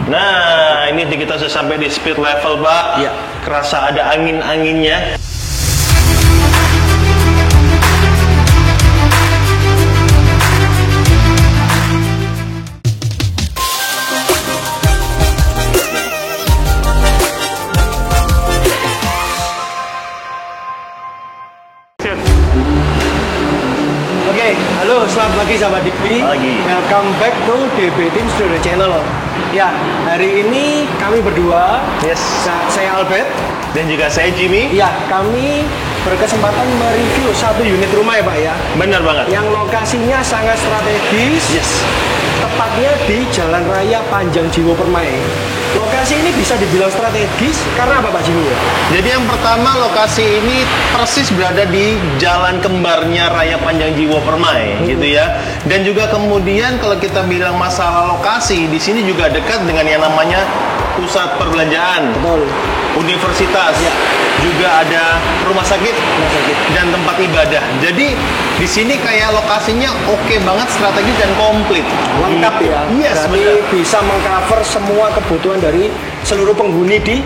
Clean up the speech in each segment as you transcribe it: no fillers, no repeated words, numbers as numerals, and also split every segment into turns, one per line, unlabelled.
Nah, ini kita sudah sampai di speed level, Pak.
Iya.
Kerasa ada angin-anginnya.
Halo, selamat pagi sahabat DB.
Pagi.
Welcome back to DB Team Studio Channel. Ya, hari ini kami berdua,
Yes.
saya Albert
Dan juga saya Jimmy.
ya, kami berkesempatan mereview satu unit rumah ya Pak ya,
Benar banget.
yang lokasinya sangat strategis.
Yes.
Tepatnya di Jalan Raya Panjang Jiwo Permai. Lokasi ini bisa dibilang strategis karena apa Pak Jimmy ya?
Jadi yang pertama, lokasi ini persis berada di jalan kembarnya Raya Panjang Jiwo Permai, gitu ya. Dan juga kemudian kalau kita bilang masalah lokasi, di sini juga dekat dengan yang namanya pusat perbelanjaan,
Betul.
universitas,
Ya.
juga ada rumah sakit, dan tempat ibadah. Jadi di sini kayak lokasinya oke banget, strategis dan komplit,
Lengkap ya.
Yes,
Berarti
benar.
bisa mengcover semua kebutuhan dari seluruh penghuni di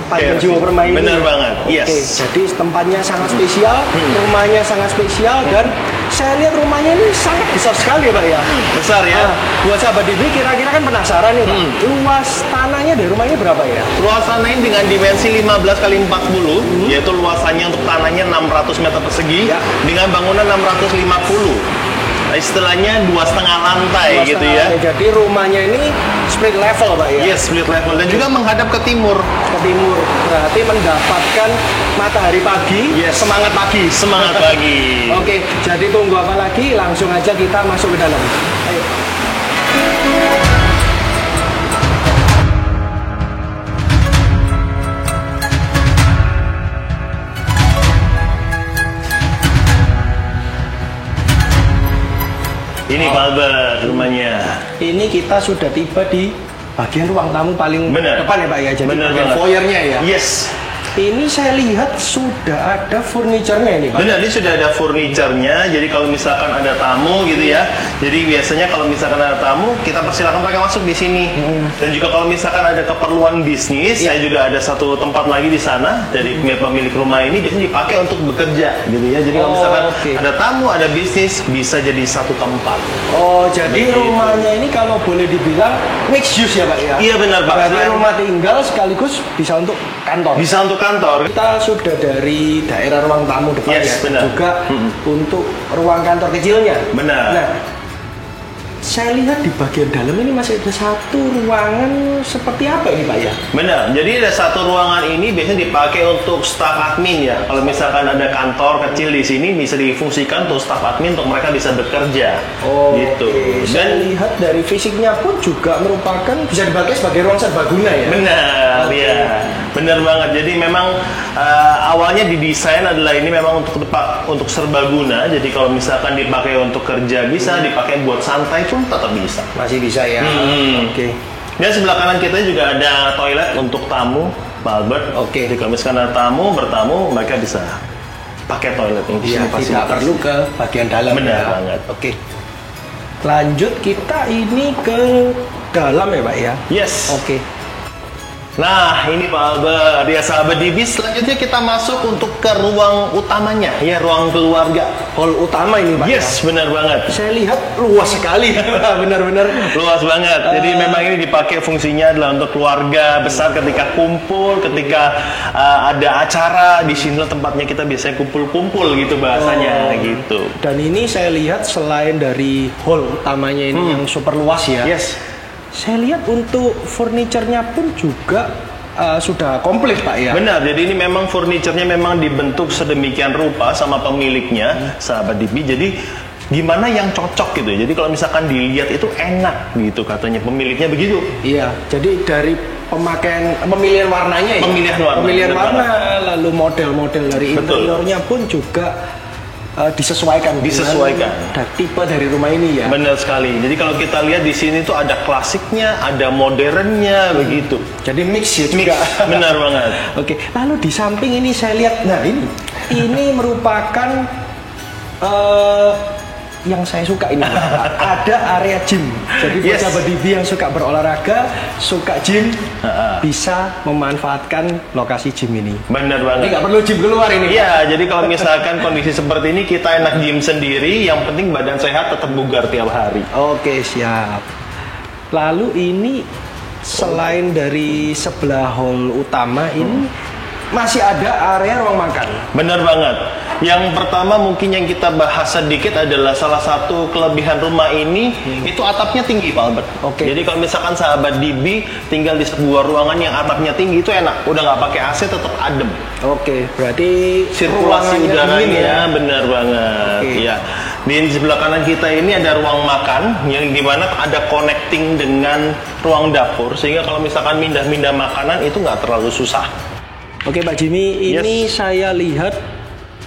Panjang
Yes.
Jiwo Permai ini.
Benar banget. Yes.
Oke, jadi tempatnya sangat spesial, rumahnya sangat spesial, dan saya lihat rumahnya ini sangat besar sekali ya Pak ya.
Besar ya.
Nah, buat sahabat DB kira-kira kan penasaran nih Pak, luas tanahnya dari rumah ini berapa ya?
Luas tanah ini dengan dimensi 15 kali 40, yaitu luasannya untuk tanahnya 600 meter persegi,
Ya.
dengan bangunan 650. Nah, istilahnya 2,5 lantai
Luas
gitu
tanahnya.
ya.
Jadi rumahnya ini split level Pak ya.
Yes, split level, dan juga menghadap ke timur.
Ke timur, berarti mendapatkan matahari pagi,
Yes.
semangat pagi.
Semangat pagi.
Oke, jadi tunggu apa lagi? Langsung aja kita masuk ke dalam. Ayo.
Ini Pak Albert rumahnya.
Ini kita sudah tiba di bagian ruang tamu paling
Bener.
depan ya Pak ya. Jadi
Bener
bagian
banget.
foyernya ya.
Yes.
Ini saya lihat sudah ada furniturnya ini Pak.
Benar, ini sudah ada furniturnya. Jadi kalau misalkan ada tamu gitu ya. Jadi biasanya kalau misalkan ada tamu, kita persilakan mereka masuk di sini. Dan juga kalau misalkan ada keperluan bisnis, saya juga ada satu tempat lagi di sana dari pemilik rumah ini biasanya dipakai untuk bekerja gitu ya. Jadi kalau
Oh,
misalkan
oke.
ada tamu, ada bisnis, bisa jadi satu tempat.
Oh, jadi
Begitu.
rumahnya ini kalau boleh dibilang mixed use ya Pak ya.
Iya benar Pak.
Berarti
Selain-
rumah tinggal sekaligus bisa untuk kantor.
bisa untuk kantor.
Kita sudah dari daerah ruang tamu depan
Yes,
ya,
benar.
juga untuk ruang kantor kecilnya.
Benar.
Nah, saya lihat di bagian dalam ini masih ada satu ruangan seperti apa ini Pak ya?
Benar, jadi ada satu ruangan ini biasanya dipakai untuk staf admin ya. Kalau misalkan ada kantor kecil di sini bisa difungsikan untuk staf admin untuk mereka bisa bekerja. Gitu.
oke. Saya
Dan
lihat dari fisiknya pun juga merupakan bisa dipakai sebagai ruang serbaguna ya.
benar,
Oke.
ya, benar banget. Jadi memang awalnya didesain adalah ini memang untuk serbaguna. Jadi kalau misalkan dipakai untuk kerja bisa, dipakai buat santai pun tetap bisa.
Masih bisa ya. Oke.
Dan sebelah kanan kita juga ada toilet untuk tamu, Pak Albert.
Oke.
Jadi kalau misalkan ada tamu bertamu, mereka bisa pakai toilet yang di
Ya,
sini
tidak perlu ke bagian dalam.
Benar
ya.
banget.
Oke. Lanjut kita ini ke dalam ya Pak ya.
Yes.
Oke.
Nah, ini Pak Albert, ya sahabat DB, selanjutnya kita masuk untuk ke ruang utamanya, ya ruang keluarga.
Hall utama ini Pak.
Yes, benar banget.
Saya lihat luas sekali. Benar-benar.
Luas banget. Jadi memang ini dipakai fungsinya adalah untuk keluarga besar ketika kumpul, ketika ada acara di sini tempatnya kita biasanya kumpul-kumpul gitu bahasanya gitu.
Dan ini saya lihat selain dari hall utamanya ini yang super luas ya.
Yes.
Saya lihat untuk furniturnya pun juga sudah komplit Pak ya.
Benar, jadi ini memang furniturnya memang dibentuk sedemikian rupa sama pemiliknya, sahabat DB. Jadi gimana yang cocok gitu. Jadi kalau misalkan dilihat itu enak gitu katanya pemiliknya begitu.
Iya, jadi dari pemilihan warnanya ya.
benar
Pemilihan warna,
banget.
lalu model-model dari
Betul.
interiornya pun juga disesuaikan dan tipe dari rumah ini ya.
Benar sekali. Jadi kalau kita lihat di sini tuh ada klasiknya, ada modernnya begitu.
Jadi mix ya
Mix,
juga.
benar banget.
Oke, lalu di samping ini saya lihat, nah ini merupakan yang saya suka ini Pak. Ada area gym. Jadi buat sahabat DB yang suka berolahraga, suka gym, bisa memanfaatkan lokasi gym ini.
Bener banget.
Jadi nggak perlu gym keluar ini.
Iya, jadi kalau misalkan kondisi seperti ini kita enak gym sendiri, yang penting badan sehat tetap bugar tiap hari.
Oke, siap. Lalu ini selain dari sebelah hall utama ini masih ada area ruang makan.
Bener banget. Yang pertama mungkin yang kita bahas sedikit adalah salah satu kelebihan rumah ini itu atapnya tinggi Pak Albert.
Oke.
Jadi kalau misalkan sahabat DB tinggal di sebuah ruangan yang atapnya tinggi itu enak. Udah nggak pakai AC tetap adem.
Oke, berarti
Sirkulasi
ruangannya
udaranya
dingin ya?
bener banget.
Oke.
Ya. Di sebelah kanan kita ini ada ruang makan yang dimana ada connecting dengan ruang dapur sehingga kalau misalkan mindah-mindah makanan itu nggak terlalu susah.
Oke Pak Jimmy, ini saya lihat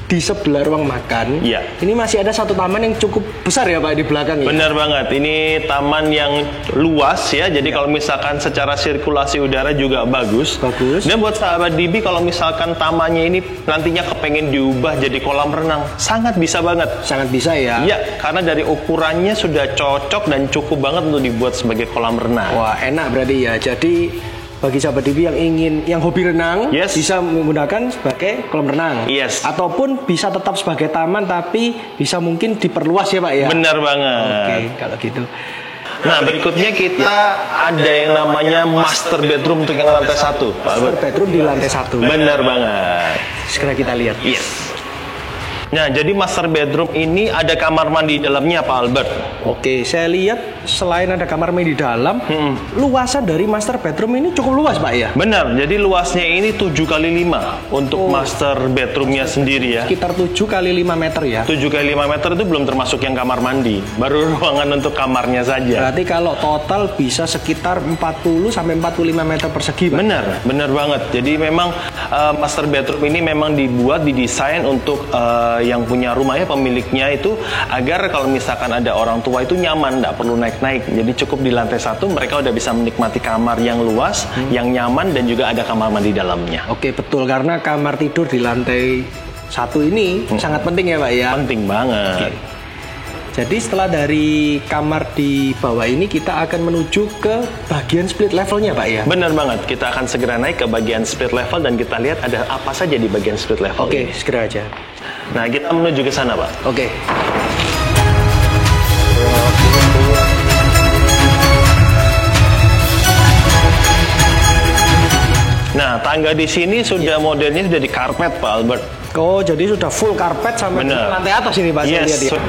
di sebelah ruang makan.
Iya.
Ini masih ada satu taman yang cukup besar ya Pak di belakang ya.
Benar banget, ini taman yang luas ya. Jadi kalau misalkan secara sirkulasi udara juga bagus.
Bagus.
Dan buat sahabat DB kalau misalkan tamannya ini nantinya kepengen diubah jadi kolam renang, sangat bisa banget.
Sangat bisa ya.
Iya, karena dari ukurannya sudah cocok dan cukup banget untuk dibuat sebagai kolam renang.
Wah, enak berarti ya. Jadi bagi sahabat DB yang hobi renang,
Yes.
bisa menggunakan sebagai kolam renang.
Yes.
Ataupun bisa tetap sebagai taman tapi bisa mungkin diperluas ya Pak ya.
Benar banget.
Oke, kalau gitu.
Nah, berikutnya kita ada yang namanya master bedroom untuk yang lantai 1, Pak Albert.
Bedroom di lantai 1.
Benar banget.
Segera kita lihat.
Yes. Nah, jadi master bedroom ini ada kamar mandi di dalamnya, Pak Albert.
Oke, saya lihat selain ada kamar mandi di dalam, luasan dari master bedroom ini cukup luas, Pak ya?
Benar, jadi luasnya ini 7x5 untuk master bedroomnya sendiri ya.
Sekitar 7 kali 5 meter ya.
7x5 meter itu belum termasuk yang kamar mandi, baru ruangan untuk kamarnya saja.
Berarti kalau total bisa sekitar 40 sampai 45 meter persegi, Pak.
Benar banget. Jadi memang master bedroom ini memang didesain untuk yang punya rumahnya pemiliknya itu agar kalau misalkan ada orang tua itu nyaman, nggak perlu naik-naik. Jadi cukup di lantai 1 mereka udah bisa menikmati kamar yang luas, yang nyaman dan juga ada kamar mandi dalamnya.
Oke, betul, karena kamar tidur di lantai 1 ini sangat penting ya Pak ya.
Penting banget.
Jadi setelah dari kamar di bawah ini kita akan menuju ke bagian split levelnya Pak ya.
Benar banget. Kita akan segera naik ke bagian split level dan kita lihat ada apa saja di bagian split level.
Oke,
ini.
segera aja.
Nah, kita menuju ke sana, Pak.
Oke.
Nah, tangga di sini sudah modelnya sudah di karpet, Pak Albert.
Oh, jadi sudah full karpet sampai ke
Benar.
lantai atas ini Pak. Saya lihat ya.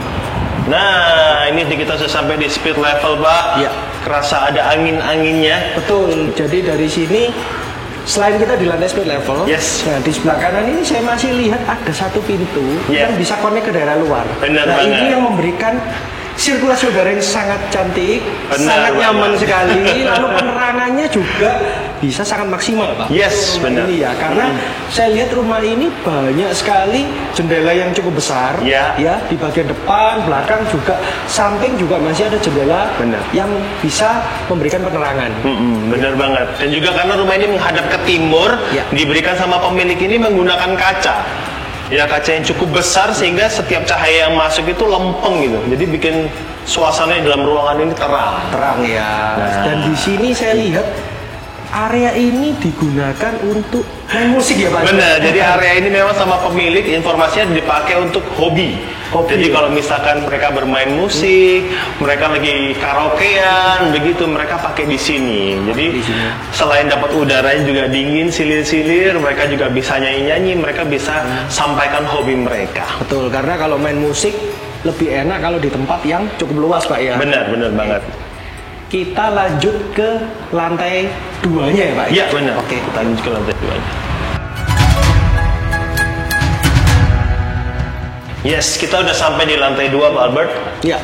Nah, ini kita sudah sampai di speed level, Pak.
Iya.
Kerasa ada angin-anginnya.
Betul. Jadi dari sini selain kita di lantai split level,
Yes.
nah di sebelah kanan ini saya masih lihat ada satu pintu
Yeah.
yang bisa connect ke daerah luar.
Benar
nah,
banget.
ini yang memberikan sirkulasi udara yang sangat cantik,
Benar
sangat nyaman
banget.
sekali. Lalu penerangannya juga bisa sangat maksimal, Pak.
Yes,
Untuk rumah
benar.
ini ya, karena saya lihat rumah ini banyak sekali jendela yang cukup besar.
Ya.
Ya, di bagian depan, belakang juga, samping juga masih ada jendela
Benar.
yang bisa memberikan penerangan.
Benar banget. Dan juga karena rumah ini menghadap ke timur,
Ya.
diberikan sama pemilik ini menggunakan kaca. Ya, kaca yang cukup besar sehingga setiap cahaya yang masuk itu lempeng gitu. Jadi bikin suasana di dalam ruangan ini terang.
Terang ya.
Nah.
Dan di sini saya lihat area ini digunakan untuk main musik ya Pak.
Benar, jadi area ini memang sama pemilik informasinya dipakai untuk hobi.
Hobi,
Jadi
ya?
kalau misalkan mereka bermain musik, mereka lagi karaokean, begitu mereka pakai di sini. Jadi
Di sini.
selain dapat udaranya juga dingin, silir-silir, mereka juga bisa nyanyi-nyanyi, mereka bisa sampaikan hobi mereka.
Betul, karena kalau main musik lebih enak kalau di tempat yang cukup luas Pak ya.
Benar banget.
Kita lanjut ke lantai 2-nya ya Pak.
Iya benar.
Oke.
Kita lanjut ke lantai 2. Yes, kita udah sampai di lantai 2, Pak Albert.
Ya.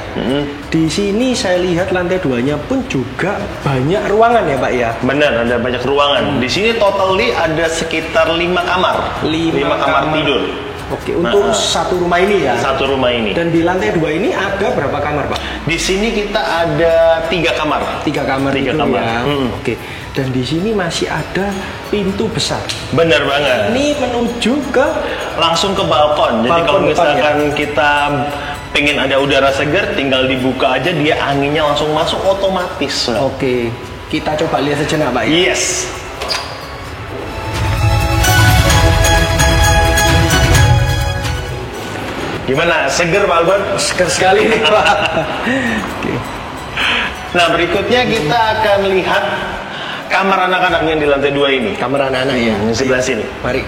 Di sini saya lihat lantai 2-nya pun juga banyak ruangan ya Pak ya.
Benar, ada banyak ruangan. Di sini totally ada sekitar 5 kamar. 5 kamar tidur.
Oke, untuk satu rumah ini ya.
Satu rumah ini.
Dan di lantai 2 ini ada berapa kamar Pak?
Di sini kita ada 3 kamar.
3 kamar
Tiga
itu
kamar.
ya. Oke. Dan di sini masih ada pintu besar.
Benar banget.
Ini menuju ke
Langsung ke balkon. Jadi
Balkon
kalau
depan,
misalkan kita pengen ada udara segar, tinggal dibuka aja, dia anginnya langsung masuk otomatis.
Oke, kita coba lihat sejenak Pak ya.
Yes. Gimana, seger Pak Albert?
Seger sekali nih Pak. Oke.
Nah, berikutnya kita akan lihat kamar anak-anak yang di lantai 2 ini.
Kamar anak-anak ya,
Di sebelah sini.
mari.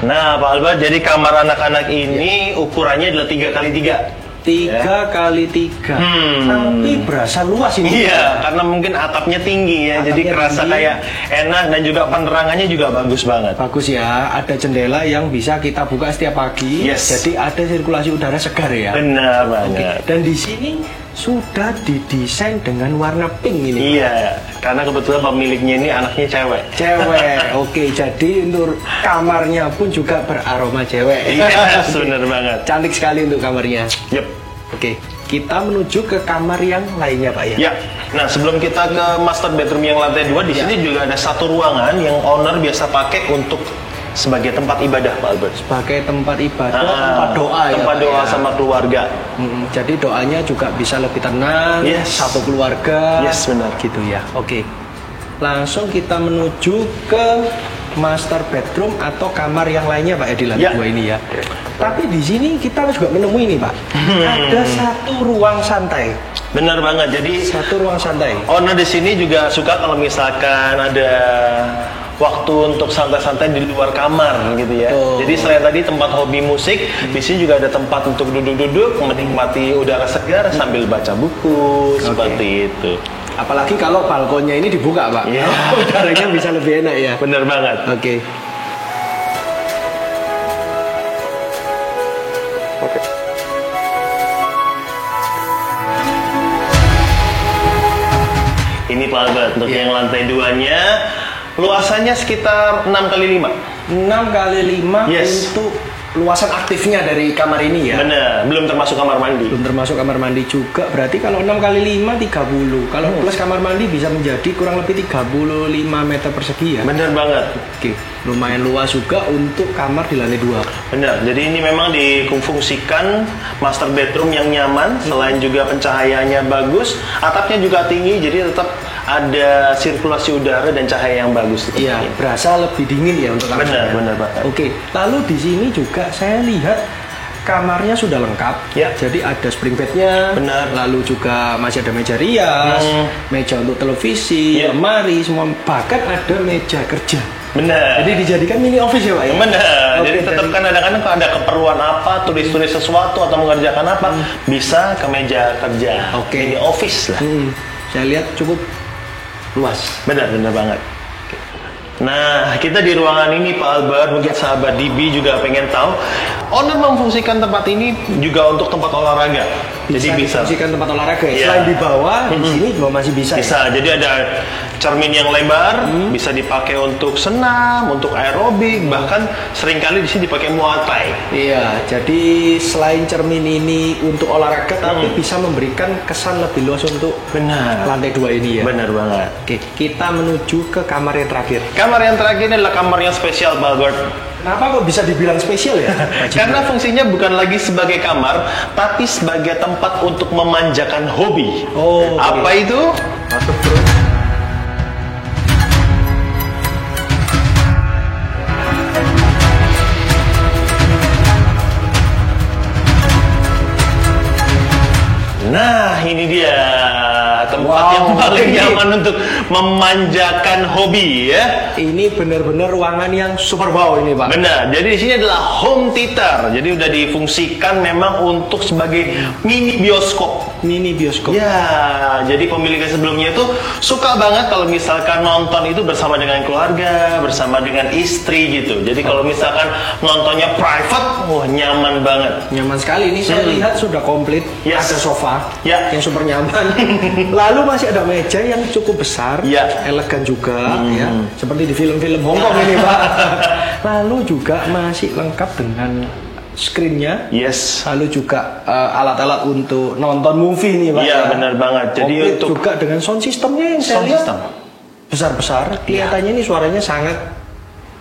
Nah, Pak Albert, jadi kamar anak-anak ini ukurannya adalah 3x3.
3x3. Tapi berasa luas ini.
Iya, karena mungkin atapnya tinggi ya, jadi
Atapnya
kerasa
tinggi.
kayak enak dan juga penerangannya juga bagus banget.
Bagus ya, ada jendela yang bisa kita buka setiap pagi.
Yes.
Jadi ada sirkulasi udara segar ya.
Benar
Oke.
banget.
Dan di sini sudah didesain dengan warna pink ini.
Iya, karena kebetulan pemiliknya ini anaknya cewek.
Cewek. Oke, jadi untuk kamarnya pun juga beraroma cewek.
Iya, benar banget.
Cantik sekali untuk kamarnya.
Yep.
Oke, kita menuju ke kamar yang lainnya Pak ya.
Ya, nah sebelum kita ke master bedroom yang lantai 2, di
Ya.
sini juga ada satu ruangan yang owner biasa pakai untuk sebagai tempat ibadah, Pak Albert.
Sebagai tempat ibadah, tempat doa ya.
Tempat
Pak,
doa
ya.
sama keluarga.
Jadi doanya juga bisa lebih tenang,
Yes.
satu keluarga.
Yes, benar.
Gitu ya. Oke. Langsung kita menuju ke master bedroom atau kamar yang lainnya Pak ya di lantai
Ya.
2 ini ya. Tapi di sini kita juga menemui nih Pak. Ada satu ruang santai.
Benar banget. Jadi
Satu ruang santai.
owner di sini juga suka kalau misalkan ada waktu untuk santai-santai di luar kamar gitu ya.
Oh.
Jadi selain tadi tempat hobi musik, di sini juga ada tempat untuk duduk-duduk, menikmati udara segar sambil baca buku, seperti itu.
Apalagi kalau balkonnya ini dibuka Pak.
Iya.
Udaranya bisa lebih enak ya.
Bener banget.
Oke.
Ini Pak Albert, untuk
Iya.
yang lantai 2-nya luasannya sekitar 6x5.
6x5
Yes.
untuk luasan aktifnya dari kamar ini ya.
Bener, belum termasuk kamar mandi.
Belum termasuk kamar mandi juga. Berarti kalau 6x5 30. Kalau plus kamar mandi bisa menjadi kurang lebih 35 meter persegi ya.
Bener banget.
Oke, lumayan luas juga untuk kamar di lantai 2.
Benar, jadi ini memang difungsikan master bedroom yang nyaman, selain juga pencahayaannya bagus, atapnya juga tinggi, jadi tetap ada sirkulasi udara dan cahaya yang bagus.
Iya, berasa lebih dingin ya untuk kamarnya.
Benar, benar banget.
Oke, lalu di sini juga saya lihat kamarnya sudah lengkap.
Ya.
Jadi ada spring bednya.
Benar.
Lalu juga masih ada meja rias, meja untuk televisi,
Ya.
lemari, semua. Bahkan ada meja kerja.
Benar.
Jadi dijadikan mini office ya Pak ya?
Benar,
Oke,
jadi tetap kan kadang-kadang kalau ada keperluan apa, tulis-tulis sesuatu atau mengerjakan apa, bisa ke meja kerja.
Oke.
Ini office lah.
Saya lihat cukup luas.
Benar, benar banget. Nah, kita di ruangan ini Pak Albert, mungkin sahabat DB juga pengen tahu, owner memfungsikan tempat ini juga untuk tempat olahraga. Jadi bisa.
difungsikan tempat olahraga ya.
Iya.
Selain di bawah, di sini juga masih bisa.
Bisa, jadi ada cermin yang lebar, bisa dipakai untuk senam, untuk aerobik, bahkan seringkali di sini dipakai muay thai.
Iya, jadi selain cermin ini untuk olahraga, tapi bisa memberikan kesan lebih luas untuk
Benar.
lantai 2 ini ya.
Benar banget.
Oke, kita menuju ke kamar yang terakhir.
Kamar yang terakhir ini adalah kamar yang spesial, Pak Albert.
Kenapa kok bisa dibilang spesial ya? Pak Jimmy?
Karena fungsinya bukan lagi sebagai kamar, tapi sebagai tempat untuk memanjakan hobi.
Oh, oke.
Apa itu? Masuk bro. Nah, ini dia tempat
Wow.
yang paling nyaman untuk memanjakan hobi ya.
Ini benar-benar ruangan yang super wow ini Pak.
Benar. Jadi di sini adalah home theater. Jadi udah difungsikan memang untuk sebagai mini bioskop.
Mini bioskop.
Ya, jadi pemiliknya sebelumnya itu suka banget kalau misalkan nonton itu bersama dengan keluarga, bersama dengan istri gitu. Jadi kalau misalkan nontonnya private, wah nyaman banget.
Nyaman sekali ini saya lihat sudah komplit.
Yes.
Ada sofa
Ya.
yang super nyaman. Lalu masih ada meja yang cukup besar,
Ya.
elegan juga ya. Seperti di film-film Hongkong ini Pak. Lalu juga masih lengkap dengan screen-nya.
Yes.
Lalu juga alat-alat untuk nonton movie nih Pak.
Iya,
ya.
benar banget. Jadi
Komplit
untuk
juga dengan sound systemnya yang saya
sound
lihat
system.
besar-besar. Kelihatannya ini suaranya sangat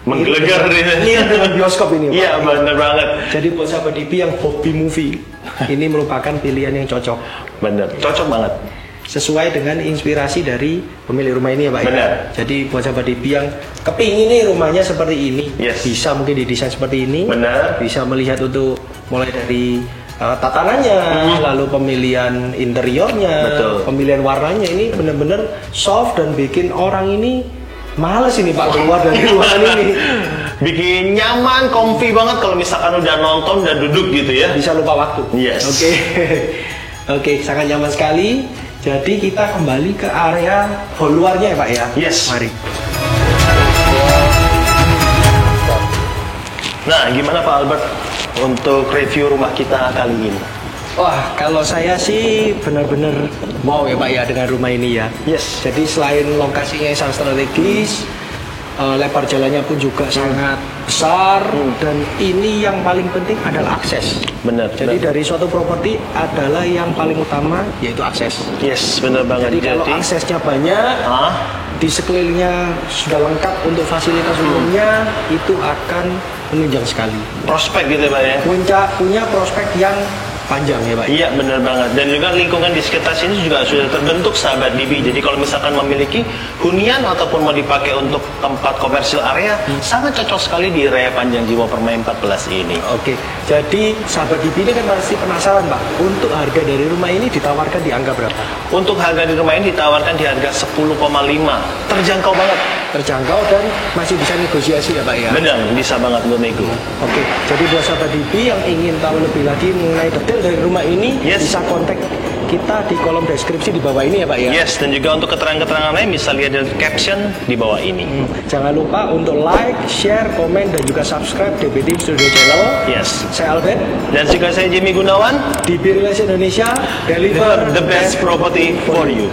menggelegar
ini dengan bioskop ini, Pak.
Iya, benar banget.
Jadi buat sahabat DP yang hobi movie, ini merupakan pilihan yang cocok.
Bener, cocok banget.
Sesuai dengan inspirasi dari pemilik rumah ini ya Pak.
Benar.
Ya? Jadi buat sahabat DP yang kepingin nih rumahnya seperti ini,
Yes.
bisa mungkin didesain seperti ini.
Benar.
Bisa melihat untuk mulai dari tatanannya, lalu pemilihan interiornya,
Betul.
pemilihan warnanya, ini benar-benar soft dan bikin orang ini males ini Pak keluar dari ruangan ini.
Bikin nyaman, comfy banget kalau misalkan udah nonton dan duduk gitu ya.
Bisa lupa waktu.
Yes.
Oke. Oke, sangat nyaman sekali. Jadi kita kembali ke area hall luarnya ya Pak ya.
Yes.
Mari.
Nah, gimana Pak Albert untuk review rumah kita kali ini?
Wah, kalau saya sih benar-benar mau ya Pak ya dengan rumah ini ya.
Yes.
Jadi selain lokasinya yang sangat strategis, lebar jalannya pun juga sangat besar, dan ini yang paling penting adalah akses.
Benar.
Jadi dari suatu properti adalah yang paling utama yaitu akses.
Yes, benar banget.
Jadi kalau aksesnya banyak, di sekelilingnya sudah lengkap untuk fasilitas umumnya, itu akan menunjang sekali.
prospek gitu ya Pak ya.
Punya prospek yang panjang ya Pak.
Iya benar banget, dan juga lingkungan di sekitar sini juga sudah terbentuk sahabat DP. Jadi kalau misalkan memiliki hunian ataupun mau dipakai untuk tempat komersil area, sangat cocok sekali di Raya Panjang Jiwo Permai 14 ini.
Oke, jadi sahabat DP ini kan pasti penasaran Pak, untuk harga dari rumah ini ditawarkan di angka berapa?
Untuk harga di rumah ini ditawarkan di harga 10,5, terjangkau banget.
Terjangkau dan masih bisa negosiasi ya Pak ya?
Benar, bisa banget untuk nego.
Oke, jadi buat sahabat DP yang ingin tahu lebih lagi mengenai detail dari rumah ini,
Yes.
bisa kontak kita di kolom deskripsi di bawah ini ya Pak ya?
Yes, dan juga untuk keterangan-keterangan lain bisa lihat di caption di bawah ini.
Jangan lupa untuk like, share, komen, dan juga subscribe DP Studio Channel.
Yes.
Saya Albert,
Dan juga saya Jimmy Gunawan,
DP Relation Indonesia, deliver
the best property for you.